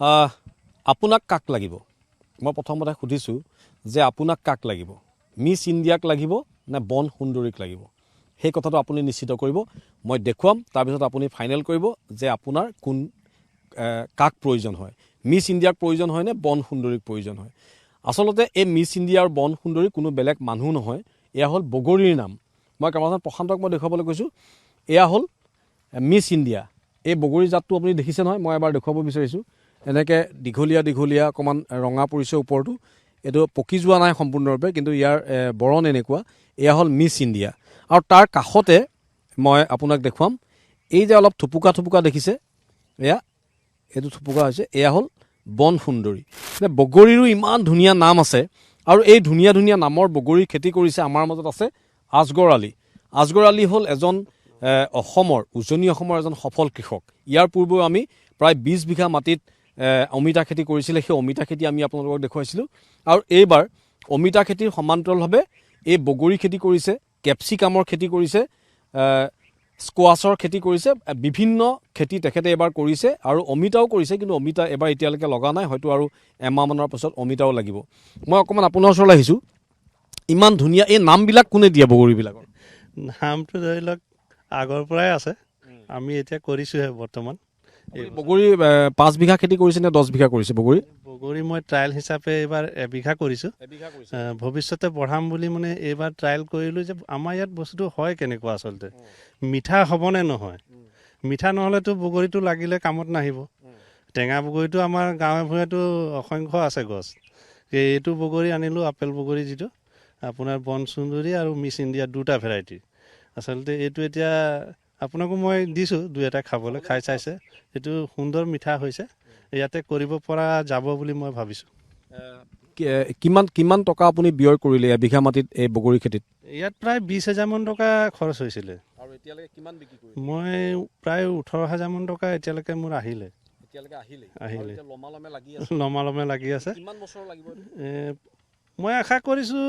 আপোনাক কাক লাগিব মই প্ৰথমতে সুধিছোঁ যে আপোনাক কাক লাগিব মিছ ইণ্ডিয়াক লাগিব নে বন সুন্দৰীক লাগিব সেই কথাটো আপুনি নিশ্চিত কৰিব মই দেখুৱাম তাৰপিছত আপুনি ফাইনেল কৰিব যে আপোনাৰ কোন কাক প্ৰয়োজন হয় মিছ ইণ্ডিয়াক প্ৰয়োজন হয় নে বন সুন্দৰীক প্ৰয়োজন হয় আচলতে এই মিছ ইণ্ডিয়া আৰু বন সুন্দৰী কোনো বেলেগ মানুহ নহয় এয়া হ'ল বগৰীৰ নাম মই কেমেৰামেন প্ৰশান্তক মই দেখুৱাবলৈ কৈছোঁ এয়া হ'ল মিছ ইণ্ডিয়া এই বগৰী জাতটো আপুনি দেখিছে নহয় মই এবাৰ দেখুৱাব বিচাৰিছোঁ এনেকৈ দীঘলীয়া অকণমান ৰঙা পৰিছে ওপৰটো এইটো পকি যোৱা নাই সম্পূৰ্ণৰূপে কিন্তু ইয়াৰ বৰণ এনেকুৱা এয়া হ'ল মিছ ইণ্ডিয়া আৰু তাৰ কাষতে মই আপোনাক দেখুৱাম এই যে অলপ থুপুকা দেখিছে এয়া এইটো থুপুকা হৈছে এয়া হ'ল বন সুন্দৰী মানে বগৰীৰো ইমান ধুনীয়া নাম আছে আৰু এই ধুনীয়া নামৰ বগৰী খেতি কৰিছে আমাৰ মাজত আছে আজগৰ আলী হ'ল এজন উজনি অসমৰ এজন সফল কৃষক ইয়াৰ পূৰ্বেও আমি প্ৰায় 20 বিঘা মাটিত অমিতা খেতি কৰিছিলে সেই অমিতা খেতি আমি আপোনালোকক দেখুৱাইছিলোঁ আৰু এইবাৰ অমিতা খেতিৰ সমান্তৰালভাৱে এই বগৰী খেতি কৰিছে কেপচিকামৰ খেতি কৰিছে স্কোৱাছৰ খেতি কৰিছে বিভিন্ন খেতি তেখেতে এবাৰ কৰিছে আৰু অমিতাও কৰিছে কিন্তু অমিতা এবাৰ এতিয়ালৈকে লগা নাই হয়তো আৰু এমাহমানৰ পাছত অমিতাও লাগিব মই অকণমান আপোনাৰ ওচৰলৈ আহিছোঁ ইমান ধুনীয়া এই নামবিলাক কোনে দিয়ে বগৰীবিলাকৰ নামটো ধৰি লওক আগৰ পৰাই আছে আমি এতিয়া কৰিছোঁহে বৰ্তমান বগৰী 5 বিঘা খেতি কৰিছে নে 10 বিঘা কৰিছে বগৰী মই ট্ৰায়েল হিচাপে এইবাৰ এবিঘা কৰিছোঁ ভৱিষ্যতে বঢ়াম বুলি মানে এইবাৰ ট্ৰায়েল কৰিলোঁ যে আমাৰ ইয়াত বস্তুটো হয় কেনেকুৱা আচলতে মিঠা হ'বনে নহয় মিঠা নহ'লেতো বগৰীটো লাগিলে কামত নাহিব টেঙা বগৰীটো আমাৰ গাঁৱে ভূঞেতো অসংখ্য আছে গছ এইটো বগৰী আনিলোঁ আপেল বগৰী যিটো আপোনাৰ বন সুন্দৰী আৰু মিছ ইণ্ডিয়া দুটা ভেৰাইটি আচলতে এইটো এতিয়া আপোনাকো মই দিছোঁ দুই এটা খাবলৈ খাই চাইছে এইটো সুন্দৰ মিঠা হৈছে ইয়াতে কৰিব পৰা যাব বুলি মই ভাবিছোঁ কিমান টকা আপুনি ব্যয় কৰিলে এবিঘা মাটিত এই বগৰী খেতিত ইয়াত প্ৰায় 20,000 মান টকা খৰচ হৈছিলে আৰু এতিয়ালৈকে কিমান বিক্ৰী কৰিলে মই প্ৰায় 18,000 মান টকা এতিয়ালৈকে মোৰ আহিলে লমালমে লাগি আছে কিমান বছৰ লাগিব মই আশা কৰিছোঁ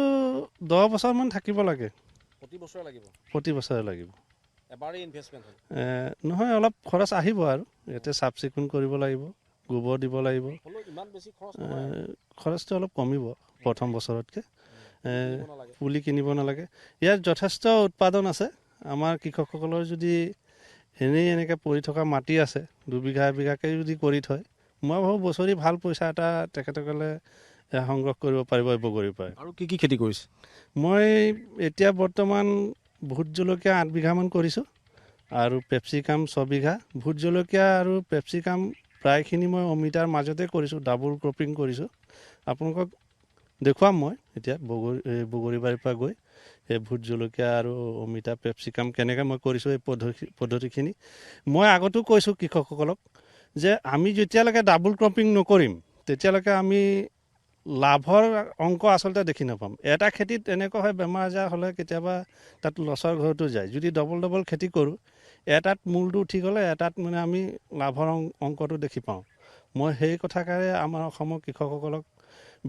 10 বছৰমান থাকিব লাগে প্ৰতি বছৰে লাগিব এবাৰেই ইনভেষ্টমেণ্ট নহয় অলপ খৰচ আহিব আৰু ইয়াতে চাফ চিকুণ কৰিব লাগিব গোবৰ দিব লাগিব খৰচটো অলপ কমিব প্ৰথম বছৰতকৈ পুলি কিনিব নালাগে ইয়াত যথেষ্ট উৎপাদন আছে আমাৰ কৃষকসকলৰ যদি এনেকৈ পৰি থকা মাটি আছে 2 বিঘা এবিঘাকৈ যদি কৰি থয় মই ভাবোঁ বছৰি ভাল পইচা এটা তেখেতসকলে সংগ্ৰহ কৰিব পাৰিব এই বগৰীৰ পৰা আৰু কি খেতি কৰিছে মই এতিয়া বৰ্তমান ভোট জলকীয়া 8 বিঘামান কৰিছোঁ আৰু পেপচিকাম 6 বিঘা ভোট জলকীয়া আৰু পেপচিকাম প্ৰায়খিনি মই অমিতাৰ মাজতে কৰিছোঁ ডাবল ক্ৰপিং কৰিছোঁ আপোনালোকক দেখুৱাম মই এতিয়া বগৰী বাৰীৰ পৰা গৈ এই ভোট জলকীয়া আৰু অমিতা পেপচিকাম কেনেকৈ মই কৰিছোঁ এই পদ্ধতিখিনি মই আগতো কৈছোঁ কৃষকসকলক যে আমি যেতিয়ালৈকে ডাবল ক্ৰপিং নকৰিম তেতিয়ালৈকে আমি লাভৰ অংক আচলতে দেখি নাপাম এটা খেতিত এনেকুৱা হয় বেমাৰ আজাৰ হ'লে কেতিয়াবা তাত লছৰ ঘৰতো যায় যদি ডবল খেতি কৰোঁ এটাত মূলটো উঠি গ'লে এটাত মানে আমি লাভৰ অংকটো দেখি পাওঁ মই সেই কথাকাৰে আমাৰ অসমৰ কৃষকসকলক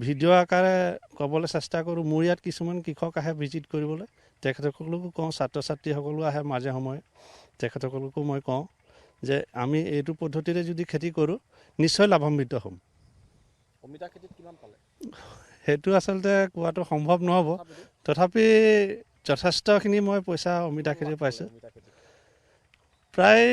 ভিডিঅ' আকাৰে ক'বলৈ চেষ্টা কৰোঁ মোৰ ইয়াত কিছুমান কৃষক আহে ভিজিট কৰিবলৈ তেখেতসকলকো কওঁ ছাত্ৰ ছাত্ৰীসকলো আহে মাজে সময়ে তেখেতসকলকো মই কওঁ যে আমি এইটো পদ্ধতিৰে যদি খেতি কৰোঁ নিশ্চয় লাভান্বিত হ'ম অমিতা খেতিত কিমান পালে সেইটো আচলতে কোৱাটো সম্ভৱ নহ'ব তথাপি যথেষ্টখিনি মই পইচা অমিতা খেতি পাইছোঁ প্ৰায়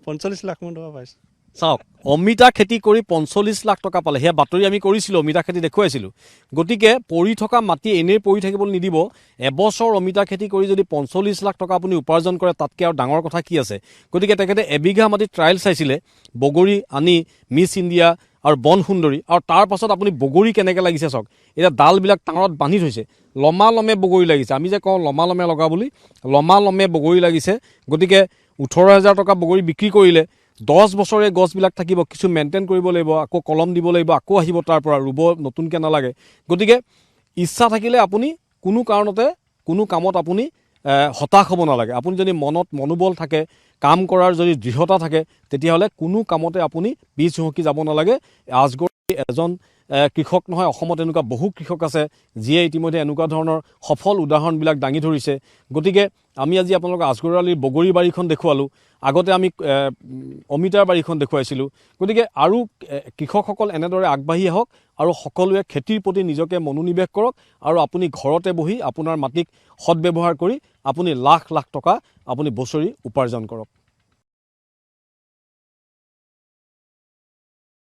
45 লাখ মান টকা পাইছোঁ চাওক অমিতা খেতি কৰি 45 লাখ টকা পালে সেয়া বাতৰি আমি কৰিছিলোঁ অমিতা খেতি দেখুৱাইছিলোঁ গতিকে পৰি থকা মাটি এনেই পৰি থাকিবলৈ নিদিব এবছৰ অমিতা খেতি কৰি যদি 45 লাখ টকা আপুনি উপাৰ্জন কৰে তাতকৈ আৰু ডাঙৰ কথা কি আছে গতিকে তেখেতে এবিঘা মাটিত ট্ৰায়েল চাইছিলে বগৰী আনি মিছ ইণ্ডিয়া আৰু বন সুন্দৰী আৰু তাৰ পাছত আপুনি বগৰী কেনেকৈ লাগিছে চাওক এতিয়া ডালবিলাক টাঙৰত বান্ধি থৈছে লমালমে বগৰী লাগিছে আমি যে কওঁ লমালমে লগা বুলি লমালমে বগৰী লাগিছে গতিকে 18,000 টকা বগৰী বিক্ৰী কৰিলে 10 বছৰে গছবিলাক থাকিব কিছু মেইনটেইন কৰিব লাগিব আকৌ কলম দিব লাগিব আকৌ আহিব তাৰ পৰা ৰুব নতুনকৈ নালাগে গতিকে ইচ্ছা থাকিলে আপুনি কোনো কাৰণতে কোনো কামত আপুনি হতাশ হ'ব নালাগে আপুনি যদি মনত মনোবল থাকে কাম কৰাৰ যদি দৃঢ়তা থাকে তেতিয়াহ'লে কোনো কামতে আপুনি পিছ হুঁকি যাব নালাগে আজগৰ এজন কৃষক নহয় অসমত এনেকুৱা বহু কৃষক আছে যিয়ে ইতিমধ্যে এনেকুৱা ধৰণৰ সফল উদাহৰণবিলাক দাঙি ধৰিছে গতিকে আমি আজি আপোনালোকক আজগৰালিৰ বগৰী বাৰীখন দেখুৱালোঁ, আগতে আমি অমিতাৰ বাৰীখন দেখুৱাইছিলোঁ। গতিকে আৰু কৃষকসকল এনেদৰে আগবাঢ়ি আহক আৰু সকলোৱে খেতিৰ প্ৰতি নিজকে মনোনিৱেশ কৰক আৰু আপুনি ঘৰতে বহি আপোনাৰ মাটিক সদব্যৱহাৰ কৰি আপুনি লাখ লাখ টকা আপুনি বছৰি উপাৰ্জন কৰক।